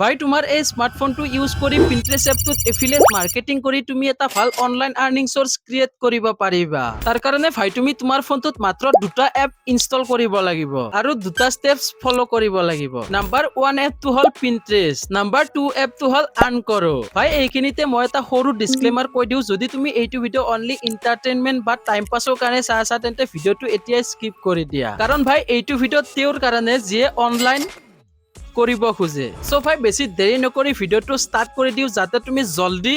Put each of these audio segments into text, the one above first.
ভাই তোমাৰ এই স্মাৰ্টফোনটো ইউজ কৰি Pinterest এপটোত এফিলিয়েট মাৰ্কেটিং কৰি তুমি এটা ভাল অনলাইন আৰ্নিং সোৰ্স ক্ৰিয়েট কৰিব পাৰিবা। তাৰ কাৰণে ভাই তুমি তোমাৰ ফোনটোত মাত্ৰ দুটা এপ ইনষ্টল কৰিব লাগিব আৰু দুটা ষ্টেপছ ফলো কৰিব লাগিব। নাম্বাৰ 1 এপটো হল Pinterest, নাম্বাৰ 2 এপটো হল আৰ্ন কৰো। ভাই এইখিনিতে মই এটা সৰু ডিসক্লেমাৰ কৈ দিও, যদি তুমি এইটো ভিডিও অনলি এন্টাৰটেইনমেন্ট বা টাইম পাছৰ কাৰণে চাই আছা তেন্তে ভিডিওটো এতিয়াই স্কিপ কৰি দিয়া, কাৰণ ভাই এইটো ভিডিও তেওঁৰ কাৰণে যিয়ে অনলাইন কৰিব খোজে। সো ভাই বেছি দেৰি নকৰি ভিডিওটো স্টাৰ্ট কৰি দিও যাতে তুমি জলদি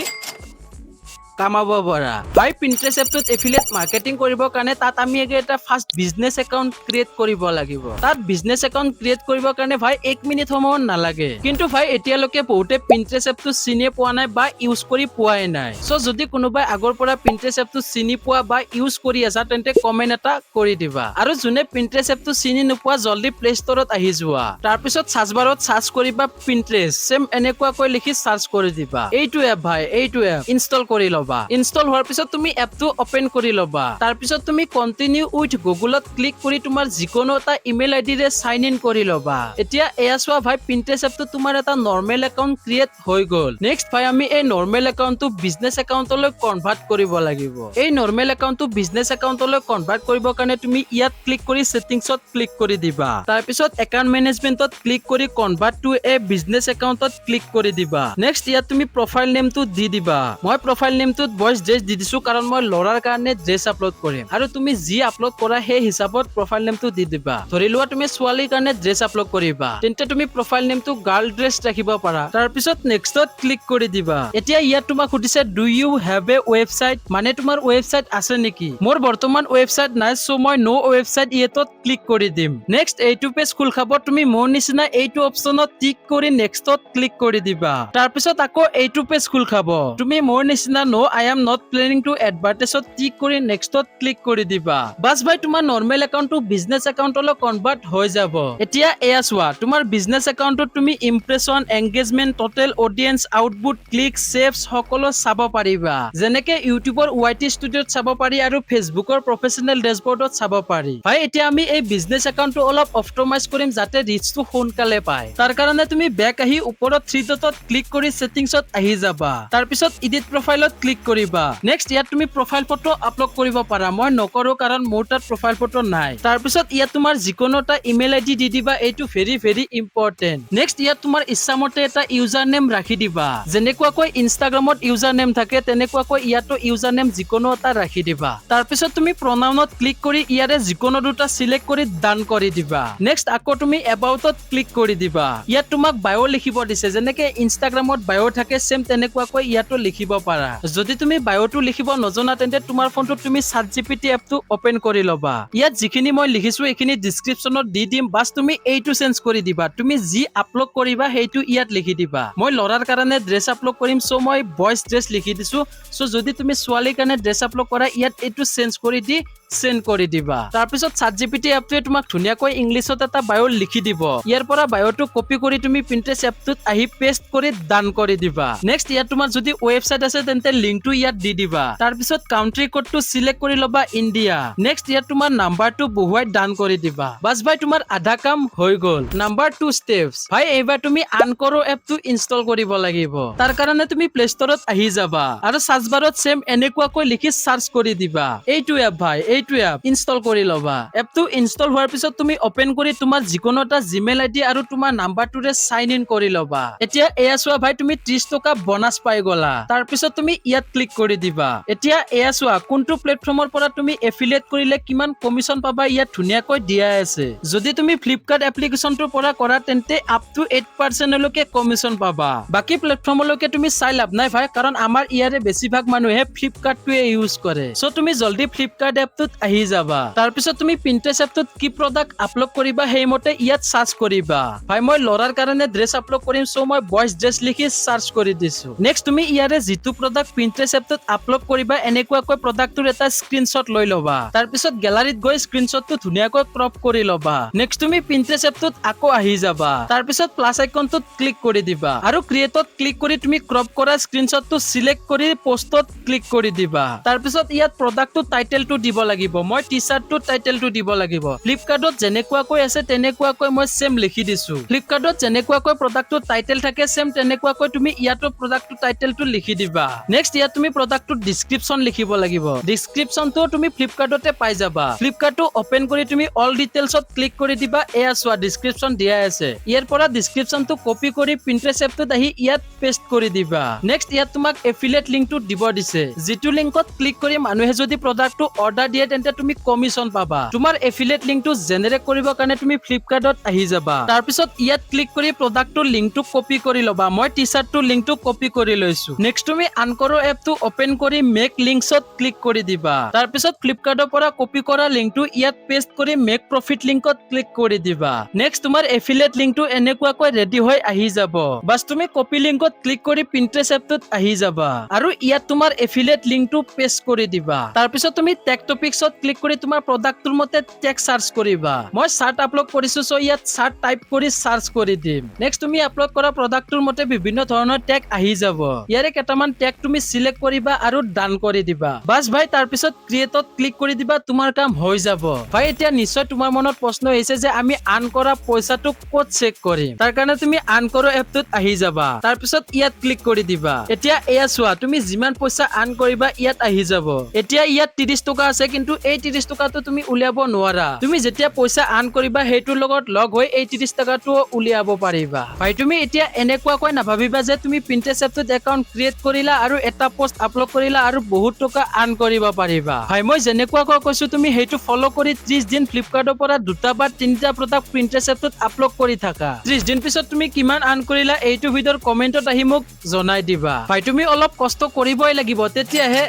কামাব পাৰা। ভাই Pinterest এপটোত এফিলিয়েট মাৰ্কেটিং কৰিব কাৰণে তাত আমি এটা ফাৰ্স্ট বিজনেস একাউন্ট ক্ৰিয়েট কৰিব লাগিব। তাত বিজনেস একাউন্ট ক্ৰিয়েট কৰিবৰ কাৰণে ভাই 1 মিনিট সময় নালাগে। কিন্তু ভাই এতিয়ালৈকে বহুতে Pinterest এপটো চিনি পোৱা নাই বা ইউজ কৰি পোৱাই নাই। সো যদি কোনোবাই আগৰ পৰা Pinterest এপটো চিনি পোৱা বা ইউজ কৰি আছা তেন্তে কমেন্ট এটা কৰি দিবা। আৰু যোনে Pinterest এপটো চিনি নোপোৱা জলদি প্লে ষ্টৰত আহি যোৱা, তাৰ পিছত সাৰ্চ বাৰত সাৰ্চ কৰিবা Pinterest, সেম এনেকুৱাকৈ লিখি সাৰ্চ কৰি দিবা। এইটো এপ ভাই, এইটো এপ ইনষ্টল কৰি লবা। ইনষ্টল হোৱাৰ পিছত তুমি এপটো ওপেন কৰি লবা। তাৰ পিছত তুমি কন্টিনিউ উইথ গুগলত ক্লিক কৰি তোমাৰ যিকোনো এটা ইমেইল আইডিৰে সাইন ইন কৰি লবা। এতিয়া এয়া চোৱা ভাই Pinterest এপটো তোমাৰ এটা নৰ্মেল একাউন্ট ক্ৰিয়েট হৈ গল। নেক্সট ভাই আমি এই নৰ্মেল একাউন্টটো বিজনেস একাউন্টলৈ কনভাৰ্ট কৰিব লাগিব। এই নৰ্মেল একাউন্টটো বিজনেস একাউন্টলৈ কনভাৰ্ট কৰিবৰ কাৰণে তুমি ইয়াত ক্লিক কৰি সেটিংছত ক্লিক কৰি দিবা। তাৰ পিছত একাউন্ট মেনেজমেন্টত ক্লিক কৰি কনভাৰ্ট টু এ বিজনেস একাউন্টত ক্লিক কৰি দিবা। নেক্সট ইয়াত তুমি প্ৰফাইল নেমটো দি দিবা। মই প্ৰফাইল নেমটোত বয়জ ড্ৰেছ দি দিছো কাৰণ মই লৰাৰ কাৰণে ড্ৰেছ আপলোড কৰিম, আৰু তুমি যি আপলোড কৰা সেই হিচাপত প্ৰফাইল নেমটো দি দিবা। ধৰি লোৱা তুমি ছোৱালীৰ কাৰণে ড্ৰেছ আপলোড কৰিবা তেন্তে তুমি প্ৰফাইল নেমটো গাৰ্ল ড্ৰেছ ৰাখিব পাৰা। তাৰ পিছত নেক্সটত ক্লিক কৰি দিবা। এতিয়া ইয়াত তোমাক সুধিছে do you have a website, মানে তোমাৰ ৱেবসাইট আছে নেকি। মোৰ বৰ্তমান ৱেবসাইট নাই, সো মই নো ৱেবসাইট ইয়েটত ক্লিক কৰি দিম। নেক্সট এইটো পেজ খোল খাব, তুমি মোৰ নিচিনা এইটো অপচনত টিক কৰি নেক্সটত ক্লিক কৰি দিবা। তাৰ পিছত আকৌ এইটো পেজ খোল খাব, তুমি মোৰ নিচিনা no I am not planning to এডভাৰটাইজত টিক কৰি নেক্সটত ক্লিক কৰি দিবা। বাস ভাই তোমাৰ নৰ্মেল একাউন্টটো বিজনেস একাউন্টলৈ কনভাৰ্ট হৈ যাব। এতিয়া এয়া চোৱা, তোমাৰ বিজনেস একাউন্টত তুমি impression, engagement, total audience, output, click, saves সকলো চাব পাৰিবা। যেনেকে ইউটিউবৰ YT ষ্টুডিঅত চাব পাৰি আৰু ফেচবুকৰ প্ৰফেচনেল ডেশবৰ্ডত চাব পাৰি। ভাই এতিয়া আমি এই বিজনেস একাউন্টটো অলপ অপটিমাইজ কৰিম যাতে ৰিচটো সোনকালে পায়। তাৰ কাৰণে তুমি বেক আহি ওপৰত 3 ডটত ক্লিক কৰি সেটিংছত আহি যাবা। তাৰ পিছত এডিট প্ৰফাইলত ক্লিক কৰিবা। নেক্সট ইয়াত তুমি প্ৰফাইল ফটো আপলোড কৰিব পাৰা, মই নকৰো কাৰণ মোৰ তাত প্ৰফাইল ফটো নাই। তাৰ পিছত ইয়াত তোমাৰ যিকোনো এটা ইমেইল আইডি দি দিবা, এইটো ভেৰি ইম্পৰ্টেন্ট। নেক্সট ইয়াত তোমাৰ ইচ্ছামতে এটা ইউজাৰ নেম ৰাখি দিবা। যেনেকুৱাকৈ ইনষ্টাগ্ৰামত ইউজাৰ নেম থাকে তেনেকুৱাকৈ ইয়াতো ইউজাৰ নেম যিকোনো এটা ৰাখি দিবা। তাৰ পিছত তুমি প্ৰনাউনত ক্লিক কৰি ইয়াৰে যিকোনো দুটা সিলেক্ট কৰি ডান কৰি দিবা। নেক্সট আকৌ তুমি এবাউটত ক্লিক কৰি দিবা। ইয়াত তোমাক বায়ো লিখিব দিছে, যেনেকে ইনষ্টাগ্ৰামত বায়ো থাকে সেম তেনেকুৱাকৈ ইয়াতো লিখিব পাৰা। যদি তুমি বায়োটো লিখিব নজনা তেন্তে তোমাৰ ফোনটোত তুমি ChatGPT এপটো ওপেন কৰি লবা। ইয়াত যিখিনি মই লিখিছো এইখিনি ডেসক্ৰিপচনত দি দিম, বাস তুমি এইটো চেঞ্জ কৰি দিবা। তুমি যি আপলোড কৰিবা সেইটো ইয়াত লিখি দিবা। মই লৰাৰ কাৰণে ড্ৰেছ আপলোড কৰিম, সো মই বয়জ ড্ৰেছ লিখি দিছো। সো যদি তুমি ছোৱালীৰ কাৰণে ড্ৰেছ আপলোড কৰা ইয়াত এইটো চেঞ্জ কৰি দি সেন্ড কৰি দিবা। তাৰ পিছত ChatGPT এপটোৱে তোমাক ধুনীয়াকৈ ইংলিছত এটা বায়ো লিখি দিব। ইয়াৰ পৰা বায়োটো কপি কৰি তুমি Pinterest এপটোত আহি পেষ্ট কৰি ডান কৰি দিবা। নেক্সট ইয়াত তোমাৰ যদি ৱেবসাইট আছে তেন্তে লিংকটো ইয়াত দি দিবা। তাৰ পিছত কাউন্ট্ৰি কোডটো সিলেক্ট কৰি লবা ইণ্ডিয়া। নেক্সট ইয়াত তোমাৰ নাম্বাৰটো বহুৱাই ডান কৰি দিবা। বাস ভাই তোমাৰ আধা কাম হৈ গল। নাম্বাৰ 2 ষ্টেপছ ভাই, এইবাৰ তুমি আৰ্ন কৰো এপটো ইনষ্টল কৰিব লাগিব। তাৰ কাৰণে তুমি প্লে ষ্টৰত আহি যাবা আৰু সাৰ্চ বাৰত সেম এনেকুৱাকৈ লিখি সাৰ্চ কৰি দিবা। এইটো এপ ভাই, এইটো এপ ইনষ্টল কৰি লবা। এপটো ইনষ্টল হোৱাৰ পিছত তুমি ওপেন কৰি তোমাৰ যিকোনো এটা জিমেইল আইডি আৰু তোমাৰ নাম্বাৰটোৰে সাইন ইন কৰি লবা। এতিয়া এয়া চোৱা ভাই, তুমি 30 টকা বোনাছ পাই গলা। তাৰ পিছত তুমি ইয়াত ক্লিক কৰি দিবা। এতিয়া এয়া চোৱা কোনটো প্লেটফৰ্মৰ পৰা তুমি এফিলিয়েট কৰিলে কিমান কমিশন পাবা ইয়াত ধুনীয়াকৈ দিয়া আছে। যদি তুমি ফ্লিপকাৰ্ট এপ্লিকেশনটোৰ পৰা কৰা তেন্তে আপ টু 8% লৈকে কমিশন পাবা। বাকি প্লেটফৰ্মলৈকে তুমি চাই লাভ নাই ভাই, কাৰণ আমাৰ ইয়াৰে বেছিভাগ মানুহে ফ্লিপকাৰ্টটোৱে ইউজ কৰে। সো তুমি জলদি ফ্লিপকাৰ্ট এপটোত আহি যাবা। তাৰ পিছত তুমি Pinterest এপটোত কি প্ৰডাক্ট আপলোড কৰিবা সেইমতে ইয়াত সাৰ্চ কৰিবা। ভাই মই লৰাৰ কাৰণে ড্ৰেছ আপলোড কৰিম, সো মই বয়জ ড্ৰেছ লিখি সাৰ্চ কৰি দিছো। নেক্সট তুমি ইয়াৰে যিটো প্ৰডাক্ট Pinterest এপটোত আপলোড কৰিবা এনেকুৱাকৈ প্ৰডাক্টৰ এটা স্ক্ৰিনশ্বট লৈ লবা। তাৰ পিছত গ্যালাৰীত গৈ স্ক্ৰিনশ্বটটো ধুনীয়াকৈ ক্ৰপ কৰি লবা। নেক্সট তুমি Pinterest এপটোত আকৌ আহি যাবা। তাৰ পিছত প্লাস আইকনটোত ক্লিক কৰি দিবা আৰু ক্ৰিয়েটত ক্লিক কৰি তুমি ক্ৰপ কৰা স্ক্ৰিনশ্বটটো সিলেক্ট কৰি পোষ্টত ক্লিক কৰি দিবা। তাৰ পিছত ইয়াত প্ৰডাক্টটো টাইটেলটো দিব লাগিব। লাগিব মই টি-শাৰ্টটো টাইটেলটো দিব লাগিব ফ্লিপকাৰ্টত যেনেকুৱাকৈ আছে তেনেকুৱাকৈ মই সেম লিখি দিছো ফ্লিপকাৰ্টত যেনেকুৱাকৈ প্ৰডাক্টটো টাইটেল থাকে সেম তেনেকুৱাকৈ তুমি ইয়াতো প্ৰডাক্টটো টাইটেলটো লিখি দিবা নেক্সট ইয়াত তুমি প্ৰডাক্টটো ডেসক্ৰিপচন লিখিব লাগিব ডেসক্ৰিপচনটো তুমি ফ্লিপকাৰ্টতে পাই যাবা ফ্লিপকাৰ্টটো ওপেন কৰি তুমি অল ডিটেইলছত ক্লিক কৰি দিবা এয়া চোৱা ডেসক্ৰিপচন দিয়া আছে ইয়াৰ পৰা ডেসক্ৰিপচনটো কপি কৰি Pinterest এপটোত আহি ইয়াত পেষ্ট কৰি দিবা নেক্সট ইয়াত তোমাক এফিলিয়েট লিংকটো দিব দিছে যেটো লিংকত ক্লিক কৰি মানুহে যদি প্ৰডাক্টটো অৰ্ডাৰ দিয়ে তেন্তে তুমি কমিশন পাবা তোমাৰ এফিলিয়েট লিংকটো জেনাৰেট কৰিবৰ কাৰণে তুমি ফ্লিপকাৰ্টত আহি যাবা তাৰ পিছত ইয়াত ক্লিক কৰি প্ৰডাক্টটোৰ লিংকটো কপি কৰি লবা মই টি-শাৰ্টটোৰ লিংকটো কপি কৰি লৈছো নেক্সট তুমি আনকৰৰ এপটো ওপেন কৰি মেক লিংকছত ক্লিক কৰি দিবা তাৰ পিছত ফ্লিপকাৰ্টৰ পৰা কপি কৰা লিংকটো ইয়াত পেষ্ট কৰি মেক প্ৰফিট লিংকত ক্লিক কৰি দিবা নেক্সট তোমাৰ এফিলিয়েট লিংকটো এনেকুৱাকৈ ৰেডি হৈ আহি যাব বাস তুমি কপি লিংকত ক্লিক কৰি Pinterest এপটোত আহি যাবা আৰু ইয়াত তোমাৰ এফিলিয়েট লিংকটো পেষ্ট কৰি দিবা তাৰ পিছত তুমি টেগ টপিকছত ক্লিক কৰি তোমাৰ প্ৰডাক্টটোৰ মতে টেগ সাৰ্চ কৰিবা মই শাৰ্ট আপলোড কৰিছো সো ইয়াত শাৰ্ট টাইপ কৰি সাৰ্চ কৰি দিম নেক্সট তুমি আপলোড কৰা প্ৰডাক্টটোৰ মতে বিভিন্ন ধৰণৰ টেগ আহি যাব ইয়াৰে কেটামান টেগ তুমি সিলেক্ট কৰিবা আৰু ডান কৰি দিবা বাস ভাই তাৰ পিছত ক্ৰিয়েটত ক্লিক কৰি দিবা তোমাৰ কাম হৈ যাব ভাই এতিয়া নিশ্চয় তোমাৰ মনত প্ৰশ্ন হৈছে যে আমি আৰ্ন কৰা পইচাটো ক'ত চেক কৰিম তাৰ কাৰণে তুমি আৰ্ন কৰা এপটোত আহি যাবা তাৰ পিছত ইয়াত ক্লিক কৰি দিবা এতিয়া এয়া চোৱা তুমি যিমান পইচা আৰ্ন কৰিবা ইয়াত আহি যাব এতিয়া ইয়াত 30 টকা আছে কিন্তু এই 30 টকাটো তুমি উলিয়াব নোৱাৰা তুমি যেতিয়া পইচা আৰ্ন কৰিবা হেইটোৰ লগত লগ হৈ এই 30 টকাটো উলিয়াব পাৰিবা ভাই তুমি এতিয়া এনেকুৱাকৈ নাভাবিবা যে তুমি Pinterest এপটোত একাউন্ট ক্ৰিয়েট কৰিলা আৰু এটা পোষ্ট আপলোড কৰিলা আৰু বহুত টকা আৰ্ন কৰিব পাৰিবা ভাই মই যেনেকুৱাকৈ কৈছো তুমি হেইটো ফলো কৰি 30 দিন ফ্লিপকাৰ্টৰ পৰা দুটা বা তিনিটা প্ৰডাক্ট Pinterest এপটোত আপলোড কৰি থাকা 30 দিন পিছত তুমি কিমান আৰ্ন কৰিলা এইটো ভিডিওৰ কমেন্টত আহি মোক জনাই দিবা ভাই তুমি অলপ কষ্ট কৰিবই লাগিব তেতিয়াহে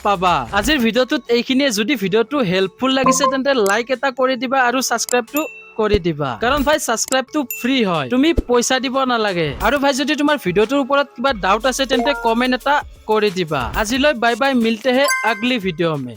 পাবা আজিৰ ভিডিওটোত এইখিনিয়ে যদি ভিডিওটো হেল্পফুল লাগিছে তেন্তে লাইক এটা কৰি দিবা আৰু সাবস্ক্ৰাইবটো কৰি দিবা কাৰণ ভাই সাবস্ক্ৰাইবটো ফ্ৰী হয় তুমি পইচা দিব নালাগে আৰু ভাই যদি তোমাৰ ভিডিওটোৰ ওপৰত কিবা ডাউট আছে তেন্তে কমেন্ট এটা কৰি দিবা আজিলৈ বাই বাই মিলতে হে আগলি ভিডিও মে